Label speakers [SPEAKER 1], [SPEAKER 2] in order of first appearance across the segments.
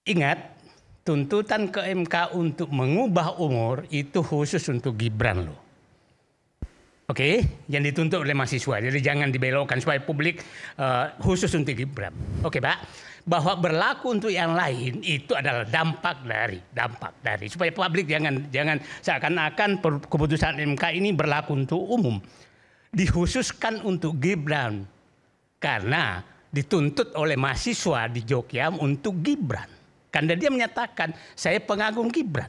[SPEAKER 1] ingat, tuntutan ke MK untuk mengubah umur itu khusus untuk Gibran loh. Oke, yang dituntut oleh mahasiswa. Jadi jangan dibelokkan supaya publik khusus untuk Gibran. Oke, Pak. Bahwa berlaku untuk yang lain itu adalah dampak dari supaya publik jangan seakan-akan keputusan MK ini berlaku untuk umum. Dikhususkan untuk Gibran karena dituntut oleh mahasiswa di Jogja untuk Gibran. Karena dia menyatakan saya pengagum Gibran.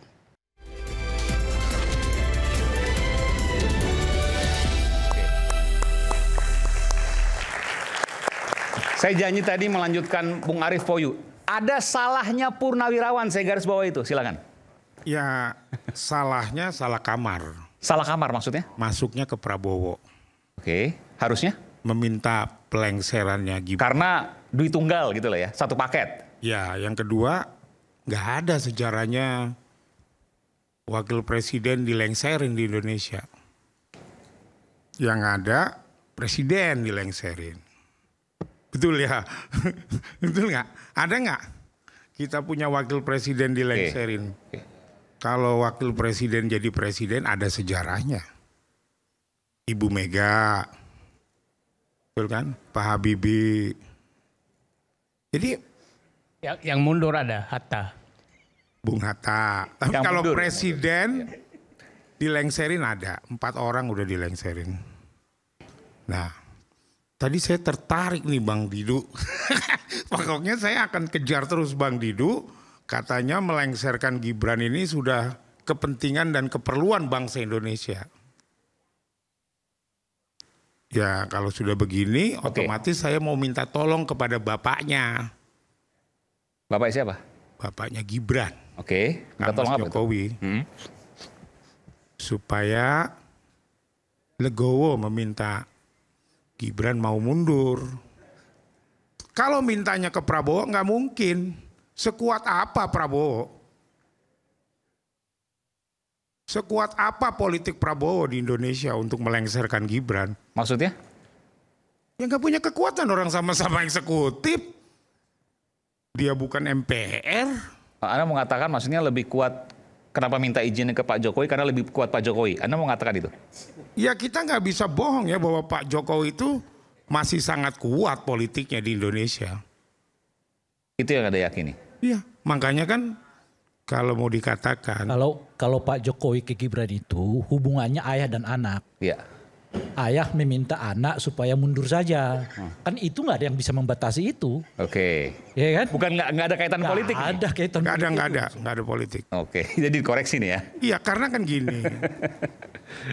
[SPEAKER 2] Saya janji tadi melanjutkan Bung Arief Poyu. Ada salahnya Purnawirawan, saya garis bawah itu, silakan.
[SPEAKER 3] Ya, salahnya salah kamar.
[SPEAKER 2] Salah kamar maksudnya?
[SPEAKER 3] Masuknya ke Prabowo.
[SPEAKER 2] Oke, harusnya?
[SPEAKER 3] Meminta pelengserannya Gibran.
[SPEAKER 2] Karena duit tunggal gitu lah ya, satu paket.
[SPEAKER 3] Ya, yang kedua, nggak ada sejarahnya wakil presiden dilengserin di Indonesia. Yang ada, presiden dilengserin. Betul ya? Betul nggak? Ada nggak? Kita punya wakil presiden dilengserin.
[SPEAKER 2] Oke.
[SPEAKER 3] Kalau wakil presiden jadi presiden ada sejarahnya. Ibu Mega, betul kan? Pak Habibie. Jadi
[SPEAKER 1] yang mundur ada Hatta.
[SPEAKER 3] Bung Hatta. Tapi
[SPEAKER 2] Yang
[SPEAKER 3] kalau
[SPEAKER 2] mundur.
[SPEAKER 3] presiden dilengserin ada. 4 orang udah dilengserin. Nah, tadi saya tertarik nih Bang Didu. Pokoknya saya akan kejar terus Bang Didu. Katanya melengserkan Gibran ini sudah kepentingan dan keperluan bangsa Indonesia. Ya kalau sudah begini otomatis saya mau minta tolong kepada bapaknya.
[SPEAKER 2] Bapak siapa?
[SPEAKER 3] Bapaknya Gibran.
[SPEAKER 2] Oke, minta
[SPEAKER 3] Mas
[SPEAKER 2] tolong apa itu?
[SPEAKER 3] Jokowi. Supaya legowo meminta Gibran mau mundur. Kalau mintanya ke Prabowo nggak mungkin. Sekuat apa Prabowo? Sekuat apa politik Prabowo di Indonesia untuk melengserkan Gibran?
[SPEAKER 2] Maksudnya?
[SPEAKER 3] Ya nggak punya kekuatan, orang sama-sama eksekutif. Dia bukan MPR.
[SPEAKER 2] Anda mengatakan maksudnya lebih kuat, kenapa minta izin ke Pak Jokowi karena lebih kuat Pak Jokowi. Anda mau mengatakan itu?
[SPEAKER 3] Ya kita nggak bisa bohong ya bahwa Pak Jokowi itu masih sangat kuat politiknya di Indonesia.
[SPEAKER 2] Itu yang Anda yakini?
[SPEAKER 3] Iya, makanya kan kalau mau dikatakan.
[SPEAKER 4] Kalau Pak Jokowi ke Gibran itu hubungannya ayah dan anak.
[SPEAKER 2] Iya.
[SPEAKER 4] Ayah meminta anak supaya mundur saja. Kan itu nggak ada yang bisa membatasi itu.
[SPEAKER 2] Oke.
[SPEAKER 4] Ya kan?
[SPEAKER 2] Bukan nggak ada kaitan
[SPEAKER 4] Nggak
[SPEAKER 2] politik nih?
[SPEAKER 4] ada kaitan
[SPEAKER 3] Nggak ada politik.
[SPEAKER 2] Oke, jadi dikoreksi nih ya.
[SPEAKER 3] Iya, karena kan gini.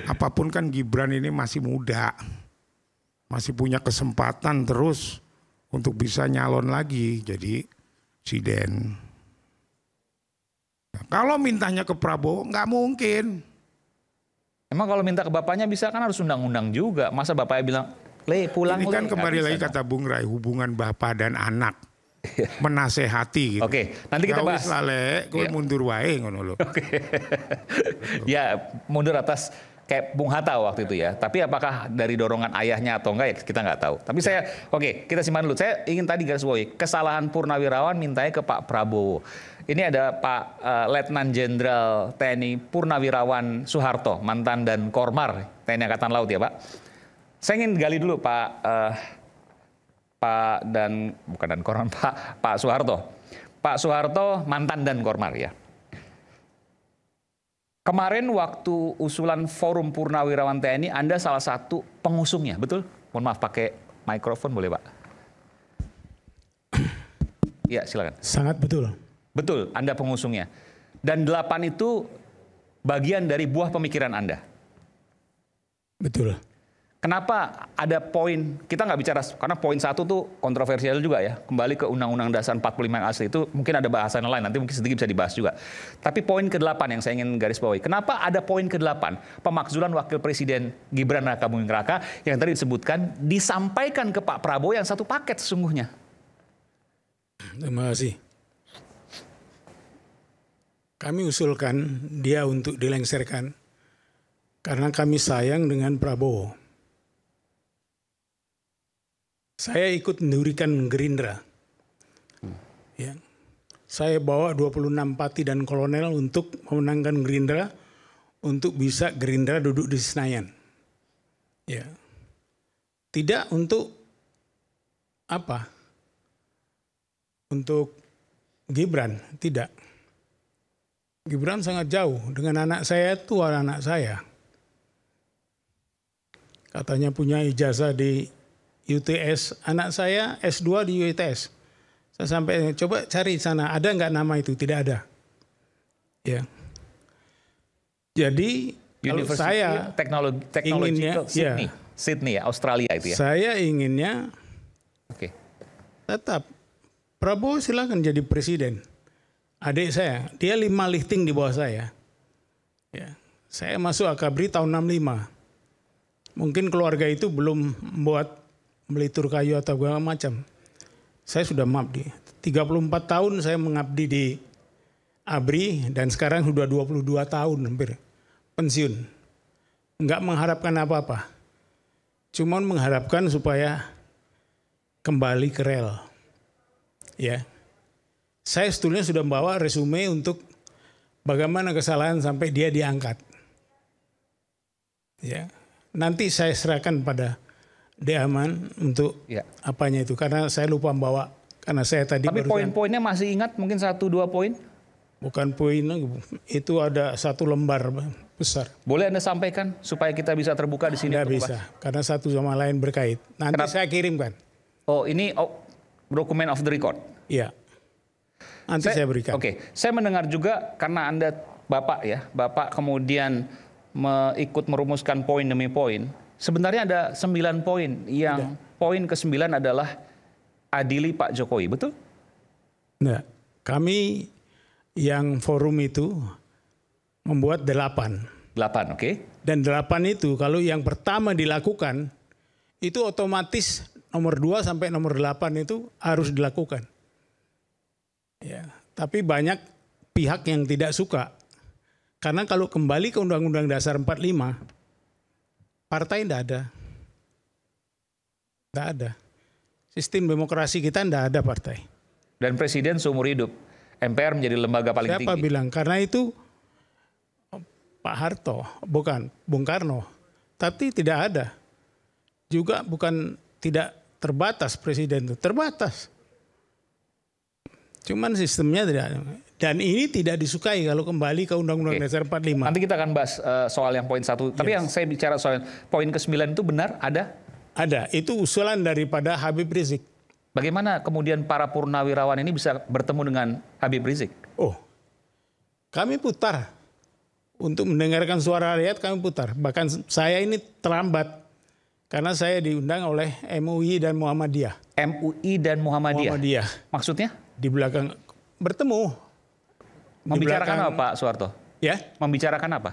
[SPEAKER 3] Apapun kan Gibran ini masih muda. Masih punya kesempatan terus untuk bisa nyalon lagi jadi presiden. Nah, kalau mintanya ke Prabowo nggak mungkin.
[SPEAKER 2] Emang kalau minta ke bapaknya bisa kan harus undang-undang juga. Masa bapaknya bilang, Le pulang
[SPEAKER 3] Ini kan
[SPEAKER 2] Le.
[SPEAKER 3] kembali
[SPEAKER 2] Nggak
[SPEAKER 3] lagi
[SPEAKER 2] bisa,
[SPEAKER 3] kata Bung Rai, hubungan bapak dan anak. Menasehati gitu.
[SPEAKER 2] Oke, nanti kita bahas.
[SPEAKER 3] Lale, gue
[SPEAKER 2] Iya.
[SPEAKER 3] mundur wae ngono lho.
[SPEAKER 2] Ya mundur atas kayak Bung Hatta waktu itu ya. Tapi apakah dari dorongan ayahnya atau enggak ya kita nggak tahu. Tapi saya, oke kita simpan dulu. Saya ingin tadi garis bawahi kesalahan Purnawirawan mintanya ke Pak Prabowo. Ini ada Pak Letnan Jenderal TNI Purnawirawan Soeharto, mantan dan Kormar TNI Angkatan Laut ya Pak. Saya ingin gali dulu Pak Soeharto. Pak Soeharto mantan dan Kormar ya. Kemarin waktu usulan Forum Purnawirawan TNI, Anda salah satu pengusungnya, betul? Mohon maaf pakai mikrofon boleh Pak? Ya silakan.
[SPEAKER 5] Sangat betul.
[SPEAKER 2] Betul, Anda pengusungnya. Dan 8 itu bagian dari buah pemikiran Anda.
[SPEAKER 5] Betul.
[SPEAKER 2] Kenapa ada poin, kita nggak bicara, karena poin 1 tuh kontroversial juga ya. Kembali ke Undang-Undang Dasar 45 yang asli itu mungkin ada bahasan lain, nanti mungkin sedikit bisa dibahas juga. Tapi poin ke-8 yang saya ingin garis bawahi. Kenapa ada poin ke-8? Pemakzulan Wakil Presiden Gibran Raka Buming Raka yang tadi disebutkan, disampaikan ke Pak Prabowo yang satu paket sesungguhnya.
[SPEAKER 5] Terima kasih. Kami usulkan dia untuk dilengserkan karena kami sayang dengan Prabowo. Saya ikut mendirikan Gerindra. Ya. saya bawa 26 pati dan kolonel untuk memenangkan Gerindra, untuk bisa Gerindra duduk di Senayan. Ya. Tidak untuk apa? Untuk Gibran, tidak. Gibran sangat jauh dengan anak saya, tua anak saya. Katanya punya ijazah di UTS, anak saya S2 di UTS. Saya sampai coba cari sana, ada nggak nama itu? Tidak ada. Ya. Jadi kalau saya
[SPEAKER 2] Technological
[SPEAKER 5] inginnya,
[SPEAKER 2] Sydney ya, Australia itu ya.
[SPEAKER 5] Saya inginnya
[SPEAKER 2] Oke.
[SPEAKER 5] tetap Prabowo silakan jadi presiden. Adik saya, dia 5 lifting di bawah saya. Ya. Saya masuk Akabri tahun 65. Mungkin keluarga itu belum membuat melitur kayu atau segala macam. Saya sudah mengabdi. 34 tahun saya mengabdi di ABRI dan sekarang sudah 22 tahun hampir pensiun. Enggak mengharapkan apa-apa. Cuman mengharapkan supaya kembali ke rel. Ya. Saya sebetulnya sudah membawa resume untuk bagaimana kesalahan sampai dia diangkat. Ya. Nanti saya serahkan pada Deaman untuk apanya itu. Karena saya lupa membawa. Karena saya tadi
[SPEAKER 2] Tapi poin-poinnya masih ingat mungkin 1-2 poin?
[SPEAKER 5] Bukan poin, itu ada 1 lembar besar.
[SPEAKER 2] Boleh Anda sampaikan supaya kita bisa terbuka di sini?
[SPEAKER 5] Tidak bisa, karena satu sama lain berkait. Nanti saya kirimkan.
[SPEAKER 2] Oh ini document of the record?
[SPEAKER 5] Iya. Nanti saya berikan.
[SPEAKER 2] Oke, saya mendengar juga karena Anda Bapak kemudian ikut merumuskan poin demi poin. Sebenarnya ada 9 poin yang poin ke-9 adalah adili Pak Jokowi, betul?
[SPEAKER 5] Nah, kami yang forum itu membuat 8.
[SPEAKER 2] 8, oke.
[SPEAKER 5] Dan 8 itu kalau yang pertama dilakukan, itu otomatis nomor 2 sampai nomor 8 itu harus dilakukan. Ya, tapi banyak pihak yang tidak suka. Karena kalau kembali ke Undang-Undang Dasar 45, partai tidak ada. Tidak ada. Sistem demokrasi kita tidak ada partai.
[SPEAKER 2] Dan presiden seumur hidup. MPR menjadi lembaga paling tinggi.
[SPEAKER 5] Siapa bilang? Karena itu Pak Harto, bukan Bung Karno. Tapi tidak ada. Juga bukan tidak terbatas presiden itu. Terbatas. Cuman sistemnya tidak ada. Dan ini tidak disukai kalau kembali ke Undang-Undang Dasar 45.
[SPEAKER 2] Nanti kita akan bahas soal yang poin 1. Tapi yang saya bicara soal poin ke-9 itu benar ada?
[SPEAKER 5] Ada. Itu usulan daripada Habib Rizik.
[SPEAKER 2] Bagaimana kemudian para purnawirawan ini bisa bertemu dengan Habib Rizik?
[SPEAKER 5] Oh, kami putar. Untuk mendengarkan suara rakyat kami putar. Bahkan saya ini terlambat. Karena saya diundang oleh MUI dan Muhammadiyah.
[SPEAKER 2] MUI dan Muhammadiyah. Maksudnya?
[SPEAKER 5] Di belakang bertemu.
[SPEAKER 2] Membicarakan apa Pak Soeharto?
[SPEAKER 5] Ya?
[SPEAKER 2] Membicarakan apa?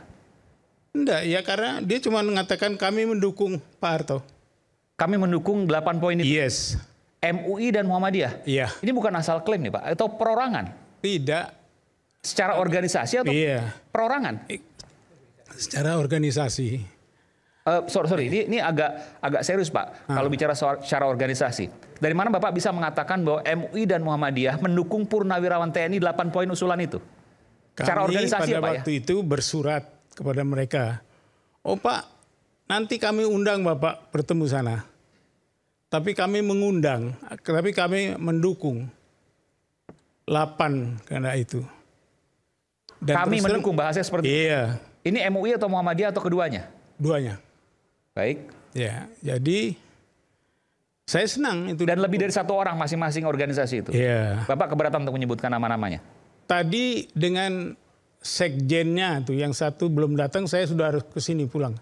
[SPEAKER 5] Enggak, ya karena dia cuma mengatakan kami mendukung Pak Harto.
[SPEAKER 2] Kami mendukung 8 poin itu?
[SPEAKER 5] Yes.
[SPEAKER 2] MUI dan Muhammadiyah?
[SPEAKER 5] Iya.
[SPEAKER 2] Ini bukan asal klaim nih Pak? Atau perorangan?
[SPEAKER 5] Tidak.
[SPEAKER 2] Secara organisasi atau perorangan?
[SPEAKER 5] Secara organisasi.
[SPEAKER 2] Sorry, ini agak serius Pak. Kalau bicara secara organisasi. Dari mana Bapak bisa mengatakan bahwa MUI dan Muhammadiyah mendukung Purnawirawan TNI 8 poin usulan itu? Secara organisasi
[SPEAKER 5] pada waktu itu bersurat kepada mereka. Oh Pak, nanti kami undang Bapak bertemu sana. Tapi kami mengundang, tapi kami mendukung 8 karena itu. Dan
[SPEAKER 2] kami mendukung bahasanya seperti itu?
[SPEAKER 5] Iya.
[SPEAKER 2] Ini MUI atau Muhammadiyah atau keduanya?
[SPEAKER 5] Duanya.
[SPEAKER 2] Baik.
[SPEAKER 5] Ya, jadi saya senang itu.
[SPEAKER 2] Dan lebih dari 1 orang masing-masing organisasi itu?
[SPEAKER 5] Iya.
[SPEAKER 2] Bapak keberatan untuk menyebutkan nama-namanya?
[SPEAKER 5] Tadi dengan sekjennya tuh, yang satu belum datang, saya sudah harus ke sini pulang.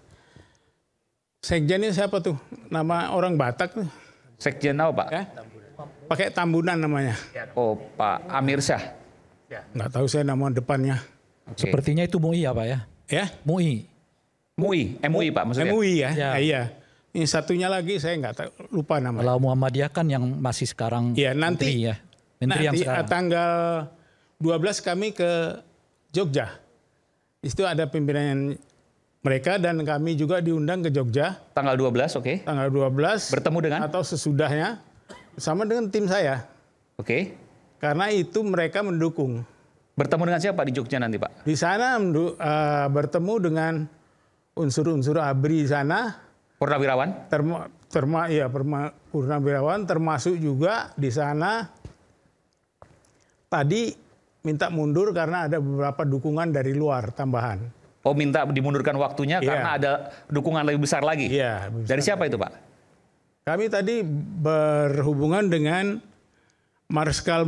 [SPEAKER 5] Sekjennya siapa tuh? Nama orang Batak tuh.
[SPEAKER 2] Sekjen apa Pak?
[SPEAKER 5] Ya? Pakai Tambunan namanya.
[SPEAKER 2] Oh Pak Amir Syah.
[SPEAKER 5] Nggak tahu saya nama depannya.
[SPEAKER 2] Okay.
[SPEAKER 4] Sepertinya itu MUI ya Pak ya?
[SPEAKER 5] Ya?
[SPEAKER 4] MUI.
[SPEAKER 2] MUI Pak maksudnya?
[SPEAKER 5] MUI ya?
[SPEAKER 4] Ya.
[SPEAKER 5] Iya. Ini satunya lagi saya nggak tahu, lupa namanya.
[SPEAKER 4] Kalau Muhammadiyah kan yang masih sekarang
[SPEAKER 5] ya, nanti,
[SPEAKER 4] menteri ya. Menteri yang
[SPEAKER 5] nanti
[SPEAKER 4] sekarang.
[SPEAKER 5] tanggal 12 kami ke Jogja. Itu ada pimpinan mereka dan kami juga diundang ke Jogja.
[SPEAKER 2] Tanggal 12, oke.
[SPEAKER 5] Tanggal 12.
[SPEAKER 2] Bertemu dengan?
[SPEAKER 5] Atau sesudahnya. Sama dengan tim saya.
[SPEAKER 2] Oke.
[SPEAKER 5] Karena itu mereka mendukung.
[SPEAKER 2] Bertemu dengan siapa di Jogja nanti Pak?
[SPEAKER 5] Di sana bertemu dengan unsur-unsur ABRI di sana.
[SPEAKER 2] Purnawirawan?
[SPEAKER 5] Purnawirawan termasuk juga di sana tadi minta mundur karena ada beberapa dukungan dari luar tambahan.
[SPEAKER 2] Oh, minta dimundurkan waktunya
[SPEAKER 5] Iya.
[SPEAKER 2] karena ada dukungan lebih besar lagi?
[SPEAKER 5] Iya.
[SPEAKER 2] Dari siapa itu Pak?
[SPEAKER 5] Kami tadi berhubungan dengan Marskal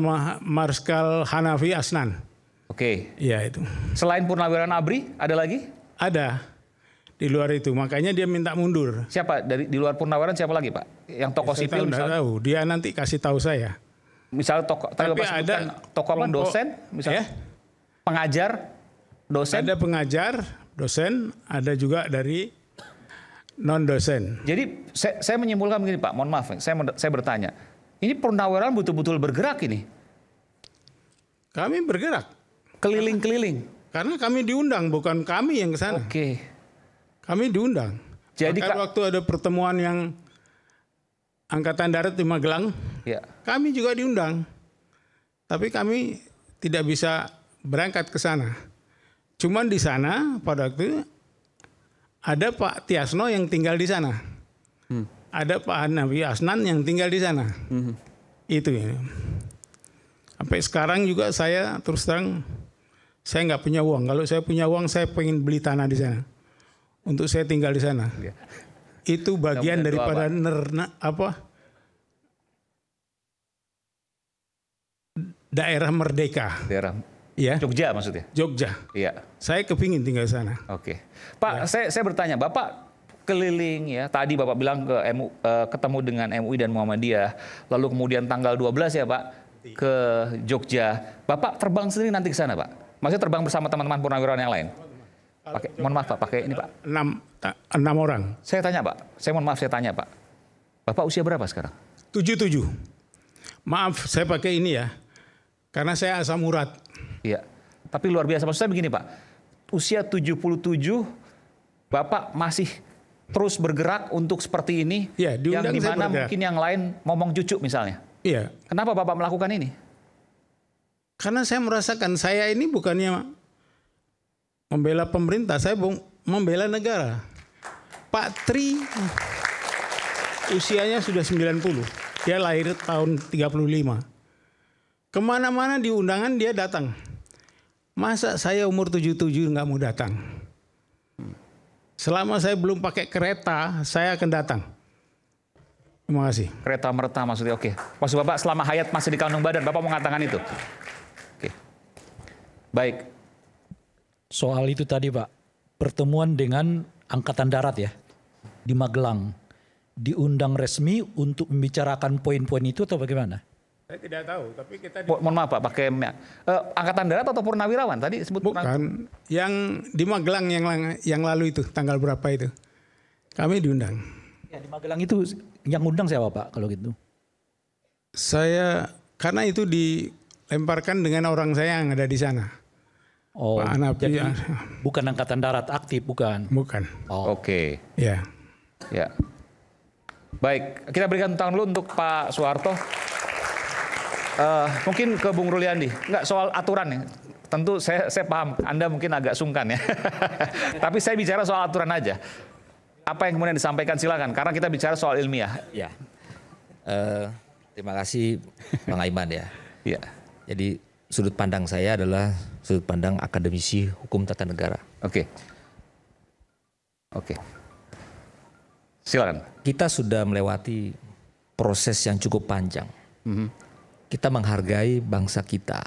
[SPEAKER 5] Hanafi Asnan.
[SPEAKER 2] Oke.
[SPEAKER 5] Iya itu.
[SPEAKER 2] Selain Purnawirawan ABRI, ada lagi?
[SPEAKER 5] Ada di luar itu. Makanya dia minta mundur.
[SPEAKER 2] Siapa? Di luar Purnawirawan siapa lagi Pak? Yang tokoh
[SPEAKER 5] Saya
[SPEAKER 2] sipil
[SPEAKER 5] nggak
[SPEAKER 2] misalnya?
[SPEAKER 5] tahu. Dia nanti kasih tahu saya.
[SPEAKER 2] Misalnya tokoh, tadi
[SPEAKER 5] Tapi
[SPEAKER 2] Bapak sebutkan
[SPEAKER 5] ada
[SPEAKER 2] tokoh apa?
[SPEAKER 5] kelompok-
[SPEAKER 2] Dosen? Misalnya?
[SPEAKER 5] Ya?
[SPEAKER 2] Pengajar? Dosen?
[SPEAKER 5] Ada pengajar, dosen, ada juga dari non dosen.
[SPEAKER 2] Jadi saya menyimpulkan begini Pak, mohon maaf, saya bertanya. Ini Purnawirawan betul-betul bergerak ini?
[SPEAKER 5] Kami bergerak
[SPEAKER 2] Keliling-keliling?
[SPEAKER 5] karena kami diundang, bukan kami yang ke sana.
[SPEAKER 2] Oke.
[SPEAKER 5] Kami diundang.
[SPEAKER 2] Jadi,
[SPEAKER 5] Bahkan waktu ada pertemuan yang Angkatan Darat di Magelang,
[SPEAKER 2] Ya.
[SPEAKER 5] kami juga diundang. Tapi kami tidak bisa berangkat ke sana. Cuman di sana pada waktu ada Pak Tiasno yang tinggal di sana. Ada Pak Hanafi Asnan yang tinggal di sana. Itu ya. Sampai sekarang juga saya terus terang saya nggak punya uang. Kalau saya punya uang saya pengen beli tanah di sana. Untuk saya tinggal di sana.
[SPEAKER 2] Ya.
[SPEAKER 5] Itu bagian
[SPEAKER 2] Mudah-mudahan
[SPEAKER 5] daripada daerah merdeka.
[SPEAKER 2] Daerah
[SPEAKER 5] Ya,
[SPEAKER 2] Jogja maksudnya?
[SPEAKER 5] Jogja.
[SPEAKER 2] Iya.
[SPEAKER 5] Saya kepingin tinggal di sana.
[SPEAKER 2] Oke. Pak, saya bertanya, Bapak keliling ya, tadi Bapak bilang ke ketemu dengan MUI dan Muhammadiyah, lalu kemudian tanggal 12 ya Pak, ke Jogja. Bapak terbang sendiri nanti ke sana Pak? Maksudnya terbang bersama teman-teman purnawirawan yang lain? Mohon maaf Pak, pakai ini Pak.
[SPEAKER 5] 6 orang.
[SPEAKER 2] Saya tanya Pak, saya tanya Pak. Bapak usia berapa sekarang?
[SPEAKER 5] 77. Maaf, saya pakai ini ya. Karena saya asam urat.
[SPEAKER 2] Iya. Tapi luar biasa, maksud saya begini Pak. Usia 77, Bapak masih terus bergerak untuk seperti ini.
[SPEAKER 5] Iya,
[SPEAKER 2] yang
[SPEAKER 5] diundang saya
[SPEAKER 2] dimana
[SPEAKER 5] bergerak.
[SPEAKER 2] mungkin yang lain ngomong cucu misalnya.
[SPEAKER 5] Iya.
[SPEAKER 2] Kenapa Bapak melakukan ini?
[SPEAKER 5] Karena saya merasakan saya ini bukannya membela pemerintah, saya membela negara. Pak Tri usianya sudah 90. Dia lahir tahun 35. Kemana-mana di undangan dia datang. Masa saya umur 77 nggak mau datang? Selama saya belum pakai kereta, saya akan datang. Terima kasih.
[SPEAKER 2] Kereta merta maksudnya, oke. Maksud Bapak selama hayat masih di kandung badan, Bapak mau mengatakan itu? Oke. Baik.
[SPEAKER 4] Soal itu tadi Pak, pertemuan dengan Angkatan Darat ya, di Magelang. Diundang resmi untuk membicarakan poin-poin itu atau bagaimana?
[SPEAKER 5] Saya tidak tahu, tapi kita
[SPEAKER 2] Mohon maaf Pak, pakai Angkatan Darat atau Purnawirawan? Tadi sebut
[SPEAKER 5] bukan yang di Magelang yang lalu itu tanggal berapa itu? Kami diundang.
[SPEAKER 4] Ya, di Magelang itu yang undang siapa Pak kalau gitu?
[SPEAKER 5] Saya karena itu dilemparkan dengan orang saya yang ada di sana.
[SPEAKER 4] Oh,
[SPEAKER 5] Pak Hanafi,
[SPEAKER 4] jadi
[SPEAKER 5] ya.
[SPEAKER 4] bukan Angkatan Darat aktif, bukan?
[SPEAKER 5] Bukan.
[SPEAKER 4] Oh.
[SPEAKER 2] Oke.
[SPEAKER 5] Ya.
[SPEAKER 2] Ya. Baik, kita berikan tangan dulu untuk Pak Soeharto. Mungkin ke Bung Ruliandi. Enggak, soal aturan ya. Tentu saya paham, Anda mungkin agak sungkan ya. Tapi saya bicara soal aturan aja. Apa yang kemudian disampaikan silakan, karena kita bicara soal ilmiah.
[SPEAKER 6] Ya, terima kasih Bang Aiman ya.
[SPEAKER 2] Ya.
[SPEAKER 6] Jadi sudut pandang saya adalah sudut pandang akademisi hukum tata negara.
[SPEAKER 2] Oke. Oke. Silakan.
[SPEAKER 6] Kita sudah melewati proses yang cukup panjang. Kita menghargai bangsa kita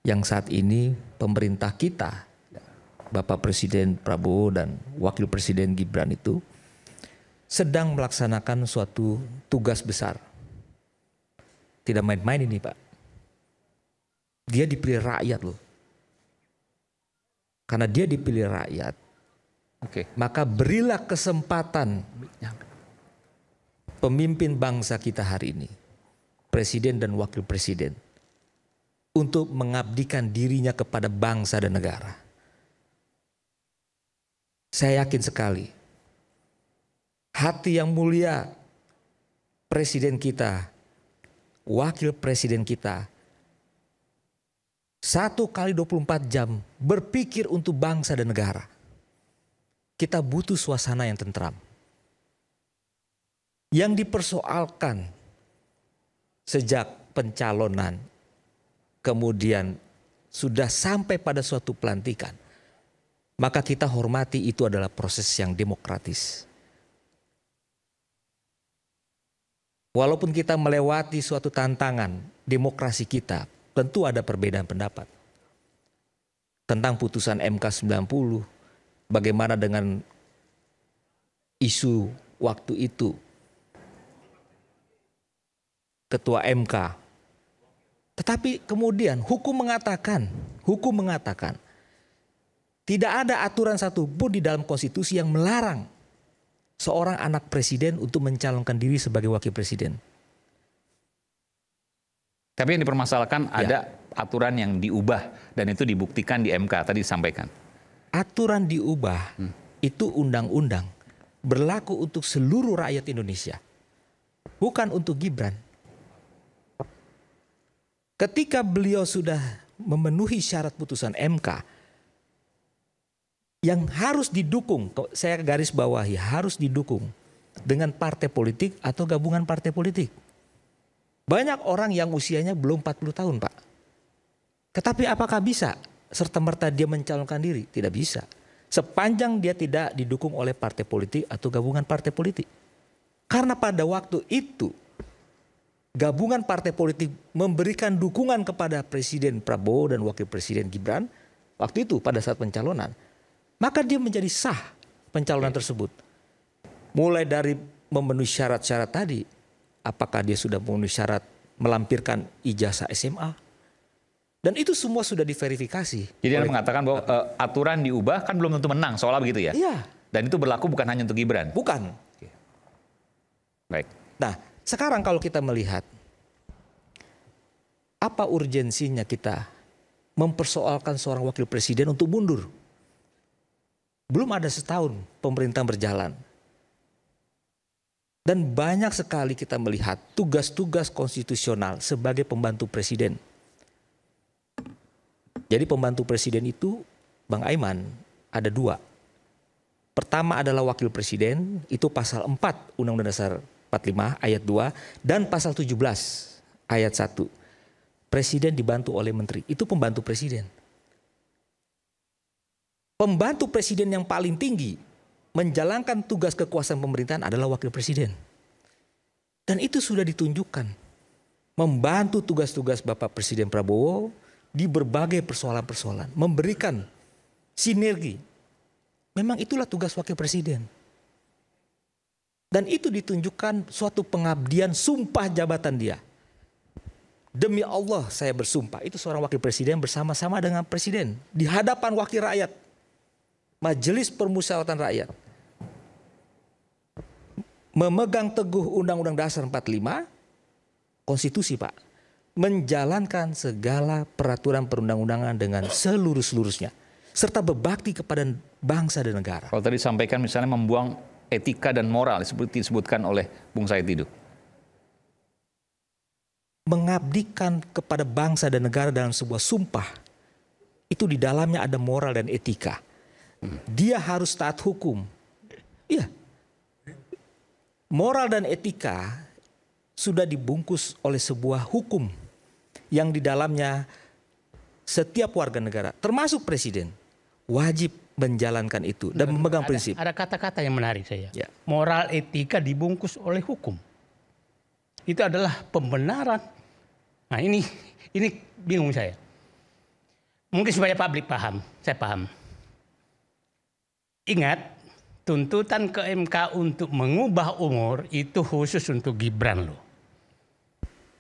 [SPEAKER 6] yang saat ini pemerintah kita, Bapak Presiden Prabowo dan Wakil Presiden Gibran itu sedang melaksanakan suatu tugas besar. Tidak main-main ini Pak. Dia dipilih rakyat loh. Karena dia dipilih rakyat,
[SPEAKER 2] Oke.
[SPEAKER 6] maka berilah kesempatan pemimpin bangsa kita hari ini, Presiden dan Wakil Presiden, untuk mengabdikan dirinya kepada bangsa dan negara. Saya yakin sekali, hati yang mulia Presiden kita, Wakil Presiden kita, 1 kali 24 jam berpikir untuk bangsa dan negara. Kita butuh suasana yang tentram. Yang dipersoalkan sejak pencalonan, kemudian sudah sampai pada suatu pelantikan, maka kita hormati itu adalah proses yang demokratis. Walaupun kita melewati suatu tantangan demokrasi kita, tentu ada perbedaan pendapat. Tentang putusan MK 90, bagaimana dengan isu waktu itu, Ketua MK. Tetapi kemudian hukum mengatakan tidak ada aturan satupun di dalam konstitusi yang melarang seorang anak presiden untuk mencalonkan diri sebagai wakil presiden.
[SPEAKER 2] Tapi yang dipermasalahkan ada aturan yang diubah dan itu dibuktikan di MK tadi disampaikan.
[SPEAKER 6] Aturan diubah itu undang-undang berlaku untuk seluruh rakyat Indonesia, bukan untuk Gibran. Ketika beliau sudah memenuhi syarat putusan MK yang harus didukung, saya garis bawahi, harus didukung dengan partai politik atau gabungan partai politik. Banyak orang yang usianya belum 40 tahun, Pak. Tetapi apakah bisa serta-merta dia mencalonkan diri? Tidak bisa. Sepanjang dia tidak didukung oleh partai politik atau gabungan partai politik. Karena pada waktu itu gabungan partai politik memberikan dukungan kepada Presiden Prabowo dan Wakil Presiden Gibran waktu itu pada saat pencalonan, maka dia menjadi sah pencalonan tersebut. Mulai dari memenuhi syarat-syarat tadi, apakah dia sudah memenuhi syarat melampirkan ijazah SMA, dan itu semua sudah diverifikasi.
[SPEAKER 2] Jadi Anda mengatakan bahwa aturan diubah kan belum tentu menang, soalnya begitu ya?
[SPEAKER 6] Iya.
[SPEAKER 2] Dan itu berlaku bukan hanya untuk Gibran?
[SPEAKER 6] Bukan.
[SPEAKER 2] Baik.
[SPEAKER 6] Nah, sekarang kalau kita melihat apa urgensinya kita mempersoalkan seorang wakil presiden untuk mundur. Belum ada setahun pemerintah berjalan. Dan banyak sekali kita melihat tugas-tugas konstitusional sebagai pembantu presiden. Jadi pembantu presiden itu, Bang Aiman, ada 2. Pertama adalah wakil presiden, itu pasal 4 Undang-Undang Dasar 45 ayat 2 dan pasal 17 ayat 1. Presiden dibantu oleh menteri, itu pembantu presiden. Pembantu presiden yang paling tinggi menjalankan tugas kekuasaan pemerintahan adalah wakil presiden. Dan itu sudah ditunjukkan. Membantu tugas-tugas Bapak Presiden Prabowo di berbagai persoalan-persoalan. Memberikan sinergi. Memang itulah tugas wakil presiden. Dan itu ditunjukkan suatu pengabdian sumpah jabatan dia. Demi Allah saya bersumpah. Itu seorang wakil presiden bersama-sama dengan presiden. Di hadapan wakil rakyat. Majelis Permusyawaratan Rakyat. Memegang teguh Undang-Undang Dasar 45. Konstitusi, Pak. Menjalankan segala peraturan perundang-undangan dengan seluruh-seluruhnya. Serta berbakti kepada bangsa dan negara.
[SPEAKER 2] Kalau tadi disampaikan misalnya membuang etika dan moral seperti disebutkan oleh Bung Said Didu.
[SPEAKER 6] Mengabdikan kepada bangsa dan negara dalam sebuah sumpah. Itu di dalamnya ada moral dan etika. Dia harus taat hukum. Iya. Moral dan etika sudah dibungkus oleh sebuah hukum yang di dalamnya setiap warga negara, termasuk presiden, wajib menjalankan itu dan memegang prinsip.
[SPEAKER 1] Ada kata-kata yang menarik saya.
[SPEAKER 6] Ya.
[SPEAKER 1] Moral etika dibungkus oleh hukum. Itu adalah pembenaran. Nah ini bingung saya. Mungkin supaya publik paham, saya paham. Ingat, tuntutan ke MK untuk mengubah umur itu khusus untuk Gibran loh.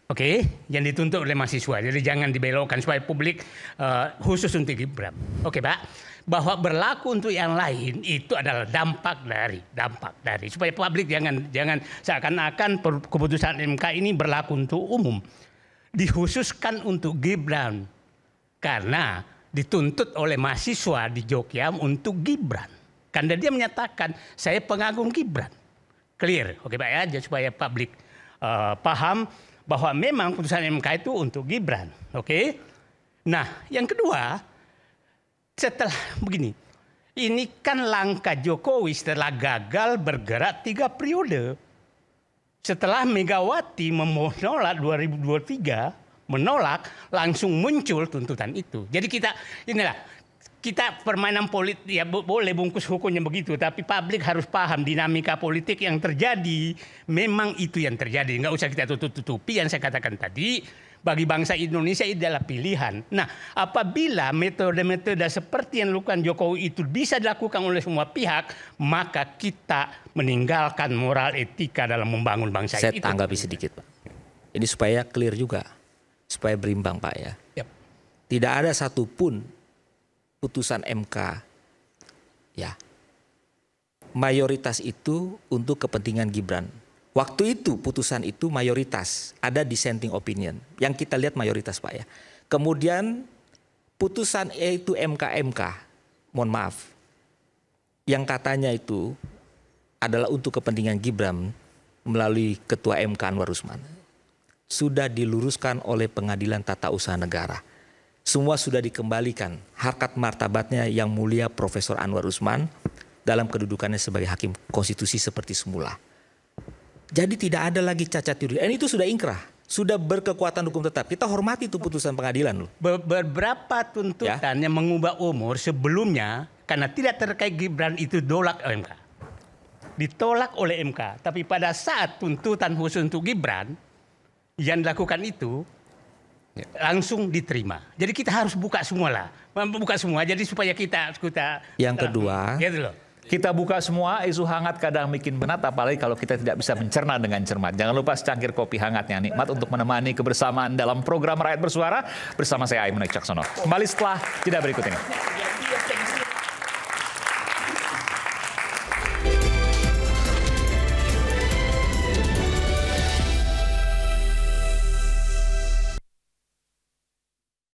[SPEAKER 1] Oke, yang dituntut oleh mahasiswa. Jadi jangan dibelokkan supaya publik khusus untuk Gibran. Oke, Pak. Bahwa berlaku untuk yang lain itu adalah dampak dari supaya publik jangan seakan-akan keputusan MK ini berlaku untuk umum. Dikhususkan untuk Gibran karena dituntut oleh mahasiswa di Jogja untuk Gibran. Karena dia menyatakan saya pengagum Gibran. Clear, oke Pak ya, supaya publik paham bahwa memang putusan MK itu untuk Gibran, oke? Nah, yang kedua, setelah begini, ini kan langkah Jokowi setelah gagal bergerak 3 periode. Setelah Megawati menolak 2023, menolak, langsung muncul tuntutan itu. Jadi kita permainan politik, ya boleh bungkus hukumnya begitu, tapi publik harus paham dinamika politik yang terjadi. Memang itu yang terjadi, nggak usah kita tutup-tutupi. Yang saya katakan tadi, bagi bangsa Indonesia itu adalah pilihan. Nah, apabila metode-metode seperti yang dilakukan Jokowi itu bisa dilakukan oleh semua pihak, maka kita meninggalkan moral etika dalam membangun bangsa
[SPEAKER 6] Saya
[SPEAKER 1] itu.
[SPEAKER 6] tanggapi sedikit, Pak. Ini supaya clear juga, supaya berimbang, Pak ya.
[SPEAKER 1] Yap.
[SPEAKER 6] Tidak ada satupun putusan MK, ya, mayoritas itu untuk kepentingan Gibran. Waktu itu putusan itu mayoritas, ada dissenting opinion. Yang kita lihat mayoritas, Pak ya. Kemudian putusan itu MK, mohon maaf, yang katanya itu adalah untuk kepentingan Gibran melalui Ketua MK Anwar Usman, sudah diluruskan oleh Pengadilan Tata Usaha Negara. Semua sudah dikembalikan harkat martabatnya yang mulia Profesor Anwar Usman dalam kedudukannya sebagai hakim konstitusi seperti semula. Jadi tidak ada lagi cacat juridik. Itu sudah inkrah, sudah berkekuatan hukum tetap. Kita hormati itu putusan pengadilan loh.
[SPEAKER 1] Beberapa tuntutan yang mengubah umur sebelumnya karena tidak terkait Gibran itu ditolak oleh MK. Ditolak oleh MK. Tapi pada saat tuntutan khusus untuk Gibran yang dilakukan itu langsung diterima. Jadi kita harus buka semua lah. Buka semua jadi supaya kita
[SPEAKER 6] Yang kedua,
[SPEAKER 1] gitu loh.
[SPEAKER 2] Kita buka semua, isu hangat kadang bikin benat, apalagi kalau kita tidak bisa mencerna dengan cermat. Jangan lupa secangkir kopi hangatnya nikmat untuk menemani kebersamaan dalam program Rakyat Bersuara bersama saya Aiman Wicaksono. Kembali setelah jeda berikut ini.